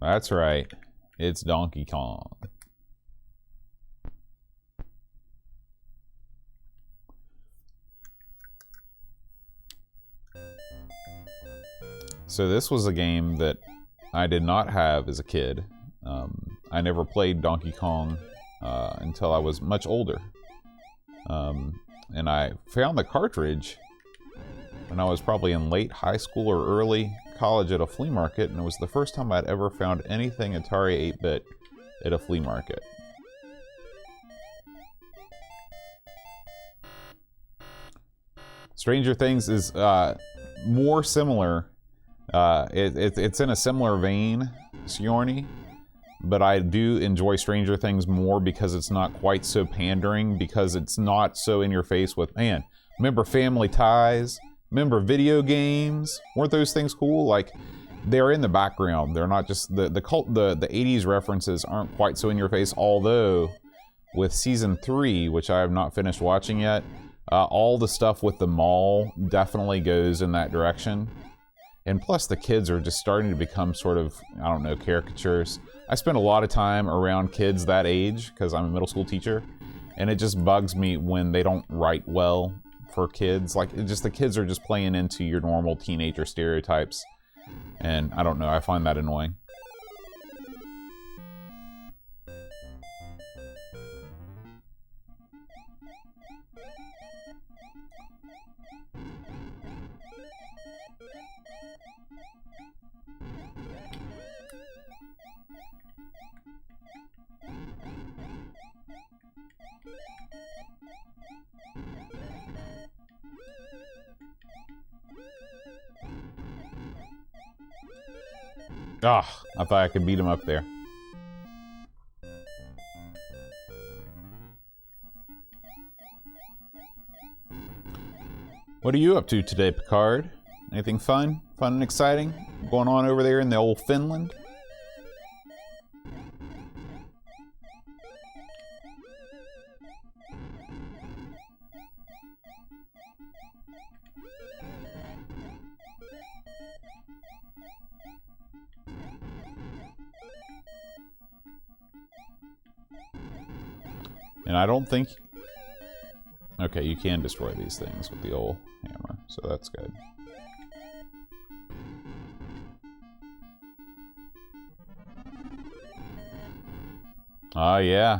That's right. It's Donkey Kong. So this was a game that I did not have as a kid. I never played Donkey Kong until I was much older. And I found the cartridge when I was probably in late high school or early college at a flea market, and it was the first time I'd ever found anything Atari 8-bit at a flea market. Stranger Things is more similar. It's in a similar vein, Siorni, but I do enjoy Stranger Things more because it's not quite so pandering, because it's not so in your face with, man, remember Family Ties? Remember video games? Weren't those things cool? Like, they're in the background. They're not just the 80s references aren't quite so in your face, although with season 3, which I have not finished watching yet, all the stuff with the mall definitely goes in that direction. And plus the kids are just starting to become sort of, I don't know, caricatures. I spend a lot of time around kids that age because I'm a middle school teacher, and it just bugs me when they don't write well for kids. Like, the kids are just playing into your normal teenager stereotypes, and I don't know, I find that annoying. Ah, I thought I could beat him up there. What are you up to today, Picard? Anything fun? Fun and exciting going on over there in the old Finland? And I don't think... Okay, you can destroy these things with the old hammer, so that's good. Oh yeah.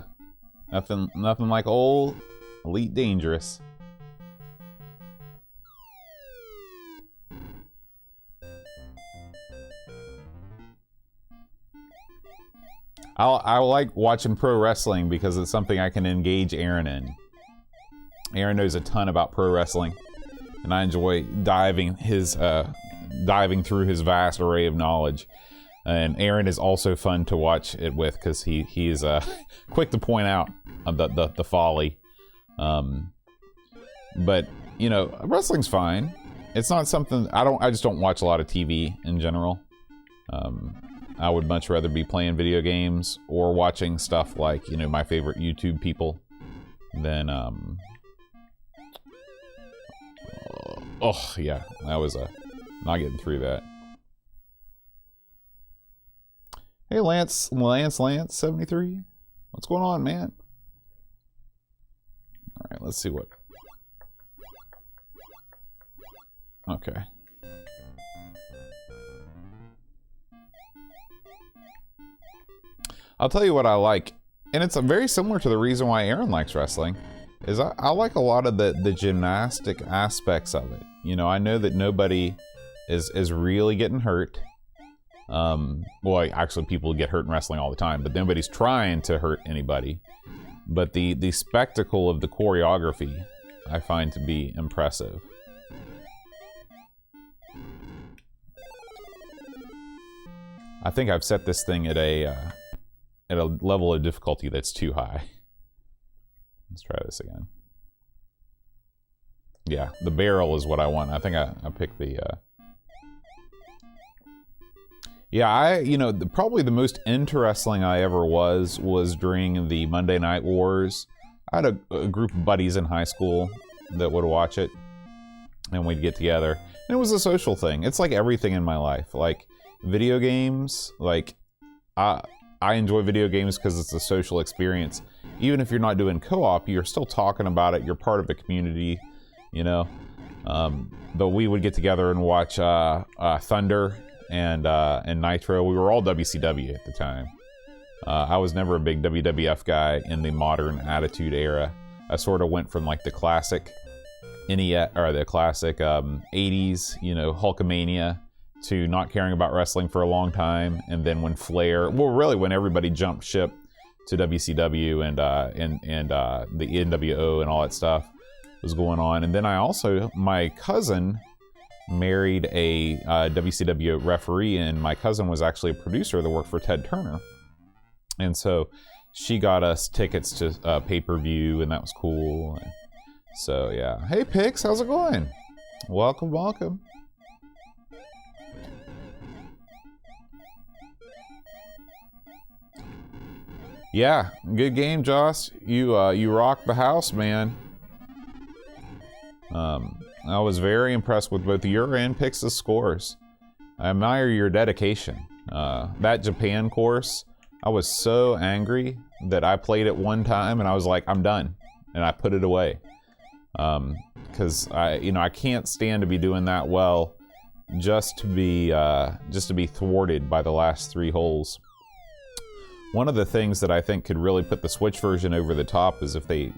Nothing like old Elite Dangerous. I like watching pro wrestling because it's something I can engage Aaron in. Aaron knows a ton about pro wrestling, and I enjoy diving through his vast array of knowledge. And Aaron is also fun to watch it with because he's quick to point out the folly. But you know, wrestling's fine. It's not something I just don't watch a lot of TV in general. I would much rather be playing video games or watching stuff like, you know, my favorite YouTube people than, oh, yeah, that was not getting through that. Hey, Lance, 73. What's going on, man? All right, let's see what. Okay. I'll tell you what I like, and it's very similar to the reason why Aaron likes wrestling, is I like a lot of the gymnastic aspects of it. You know, I know that nobody is really getting hurt. Well, actually people get hurt in wrestling all the time, but nobody's trying to hurt anybody. But the spectacle of the choreography I find to be impressive. I think I've set this thing at a level of difficulty that's too high. Let's try this again. Yeah, the barrel is what I want. I think I picked the... Yeah, you know, probably the most interesting I ever was during the Monday Night Wars. I had a group of buddies in high school that would watch it, and we'd get together. And it was a social thing. It's like everything in my life. Like, video games, like, I enjoy video games because it's a social experience. Even if you're not doing co-op, you're still talking about it. You're part of a community, you know. But we would get together and watch Thunder and Nitro. We were all WCW at the time. I was never a big WWF guy in the modern Attitude era. I sort of went from like the classic NES or the classic 80s, you know, Hulkamania, to not caring about wrestling for a long time. And then when Flair, well, really when everybody jumped ship to WCW and the NWO and all that stuff was going on. And then my cousin married a WCW referee, and my cousin was actually a producer that worked for Ted Turner. And so she got us tickets to pay-per-view, and that was cool. And so yeah. Hey Pix, how's it going? Welcome, welcome. Yeah, good game, Joss. You rocked the house, man. I was very impressed with both your and Pix's scores. I admire your dedication. That Japan course, I was so angry that I played it one time and I was like, I'm done, and I put it away. Because I can't stand to be doing that well, just to be thwarted by the last 3 holes. One of the things that I think could really put the Switch version over the top is if they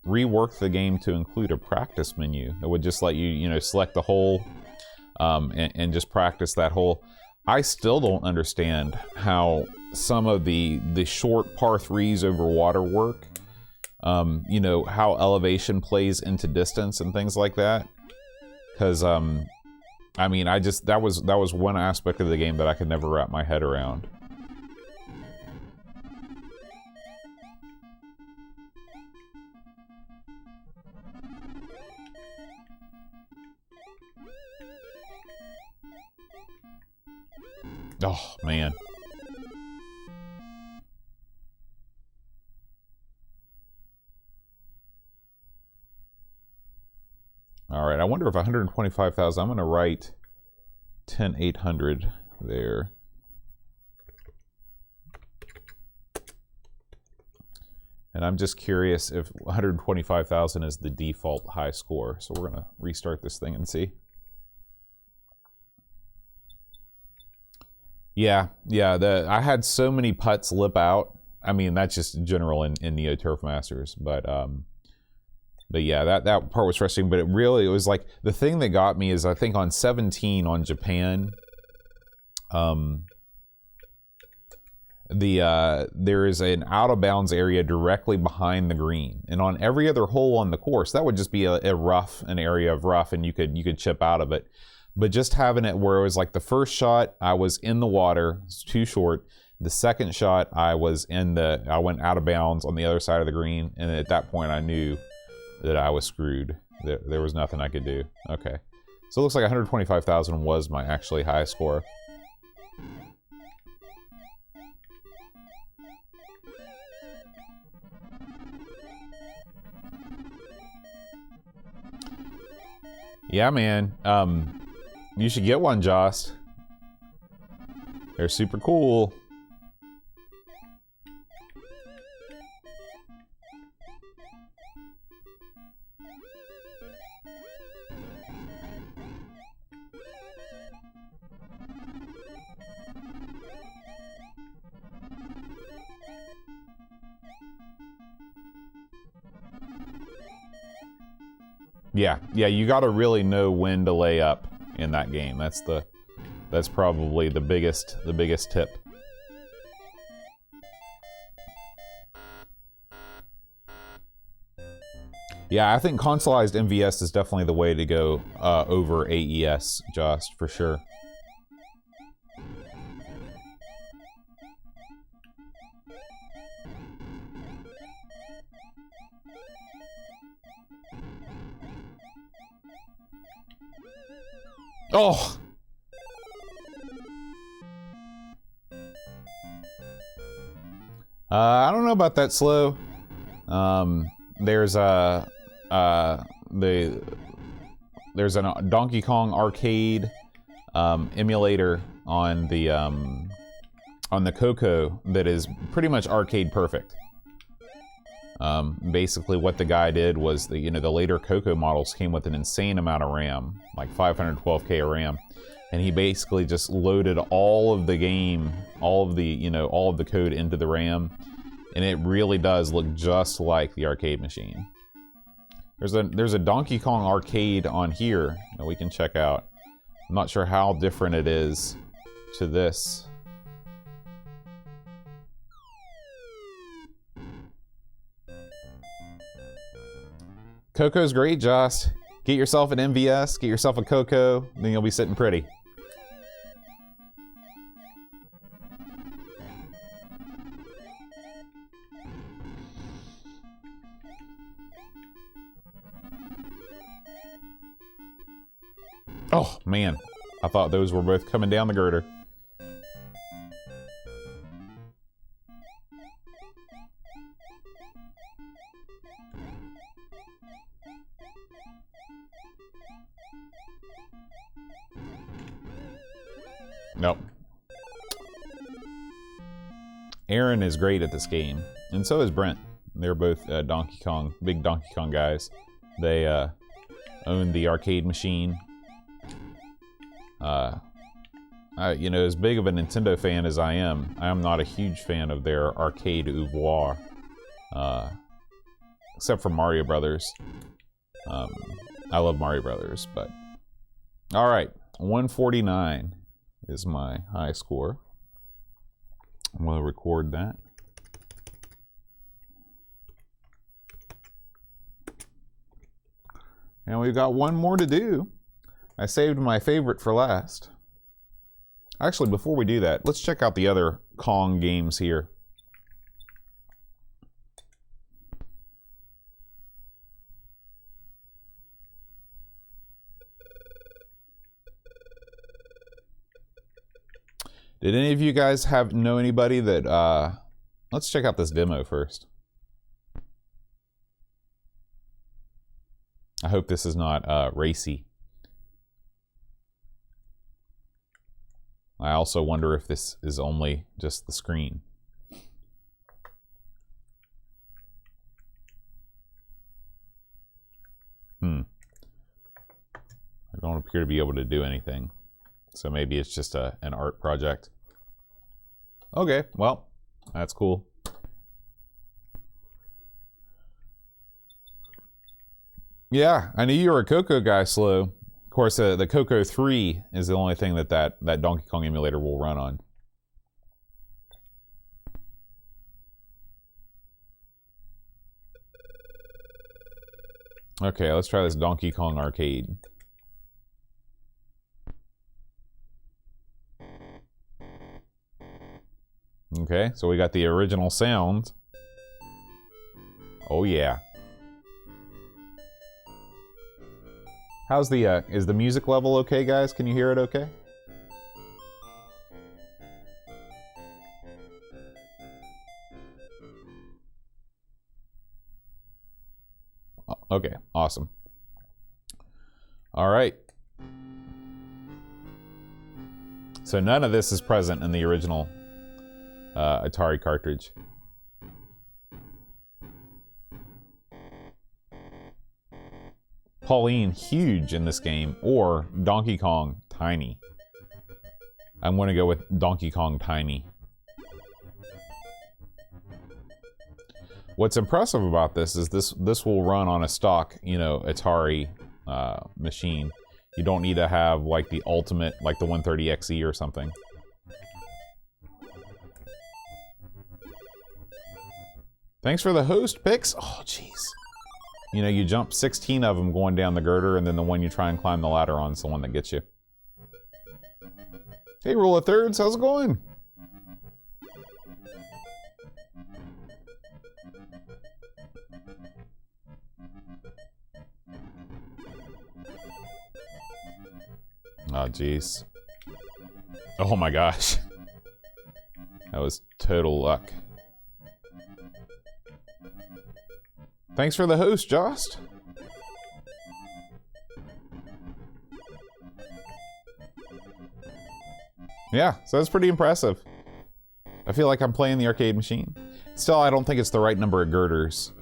rework the game to include a practice menu. It would just let you select the hole and just practice that hole. I still don't understand how some of the short par 3s over water work. How elevation plays into distance and things like that. Because that was one aspect of the game that I could never wrap my head around. Oh, man. All right, I wonder if 125,000, I'm going to write 10,800 there. And I'm just curious if 125,000 is the default high score. So we're going to restart this thing and see. Yeah, I had so many putts lip out. I mean, that's just general in Neo Turf Masters, but yeah, that part was frustrating. But it was like the thing that got me is I think on 17 on Japan, there is an out of bounds area directly behind the green, and on every other hole on the course that would just be an area of rough, and you could chip out of it. But just having it where it was like the first shot, I was in the water, it's too short. The second shot, I went out of bounds on the other side of the green, and at that point I knew that I was screwed. There was nothing I could do. Okay. So it looks like 125,000 was my actually high score. Yeah, man. You should get one, Joss. They're super cool. Yeah, you gotta really know when to lay up in that game. That's probably the biggest tip. Yeah, I think consoleized MVS is definitely the way to go over AES, Joss, for sure. Oh! I don't know about that slow. There's a Donkey Kong arcade emulator on the on the Coco that is pretty much arcade perfect. Basically what the guy did was the later Coco models came with an insane amount of RAM, like 512K of RAM, and he basically just loaded all of the game, all of the code into the RAM, and it really does look just like the arcade machine. There's a Donkey Kong arcade on here that we can check out. I'm not sure how different it is to this. Coco's great, Joss. Get yourself an MVS, get yourself a Coco, then you'll be sitting pretty. Oh, man. I thought those were both coming down the girder. Nope. Aaron is great at this game, and so is Brent. They're both big Donkey Kong guys. They own the arcade machine. As big of a Nintendo fan as I am not a huge fan of their arcade oeuvre, except for Mario Brothers. I love Mario Brothers, but all right, 149 is my high score. I'm going to record that. And we've got one more to do. I saved my favorite for last. Actually, before we do that, let's check out the other Kong games here. Did any of you guys know anybody that, let's check out this demo first. I hope this is not racy. I also wonder if this is only just the screen. I don't appear to be able to do anything. So maybe it's just an art project. Okay, well, that's cool. Yeah, I knew you were a Coco guy, Slow. Of course, the Coco 3 is the only thing that Donkey Kong emulator will run on. Okay, let's try this Donkey Kong arcade. Okay, so we got the original sound. Oh yeah. How's the, is the music level okay, guys? Can you hear it okay? Okay, awesome. All right. So none of this is present in the original Atari cartridge. Pauline, huge in this game, or Donkey Kong, tiny. I'm going to go with Donkey Kong, tiny. What's impressive about this is this will run on a stock, Atari machine. You don't need to have like the ultimate, like the 130XE or something. Thanks for the host picks. Oh, jeez. You jump 16 of them going down the girder, and then the one you try and climb the ladder on is the one that gets you. Hey, Rule of Thirds, how's it going? Oh, jeez. Oh my gosh. That was total luck. Thanks for the host, Jost. Yeah, so that's pretty impressive. I feel like I'm playing the arcade machine. Still, I don't think it's the right number of girders.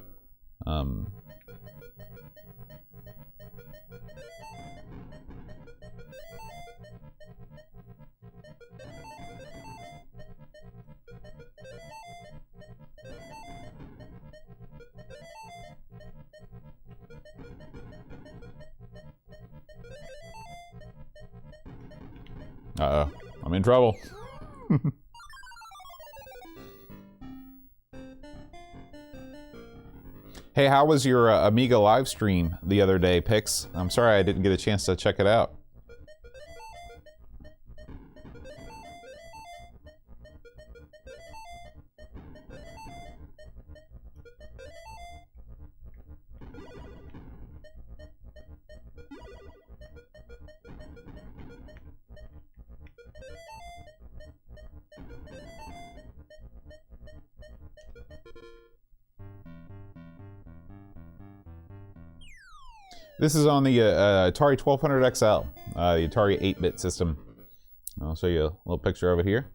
Uh-oh. I'm in trouble. Hey, how was your Amiga live stream the other day, Pix? I'm sorry I didn't get a chance to check it out. This is on the Atari 1200 XL, the Atari 8-bit system. I'll show you a little picture of it here.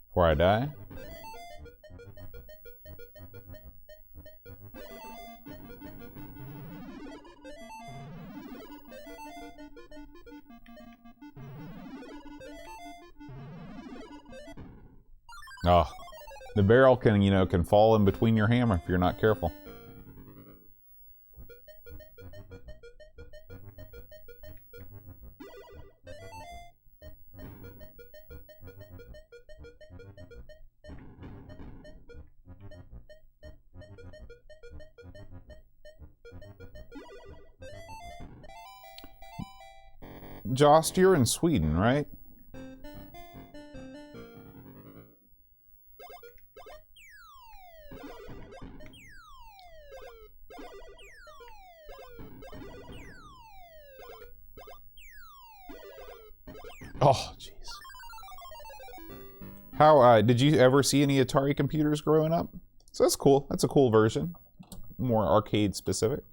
Before I die. Oh, the barrel can, you know, can fall in between your hammer if you're not careful. Jost, you're in Sweden, right? Oh, jeez. How, did you ever see any Atari computers growing up? So that's cool. That's a cool version. More arcade specific.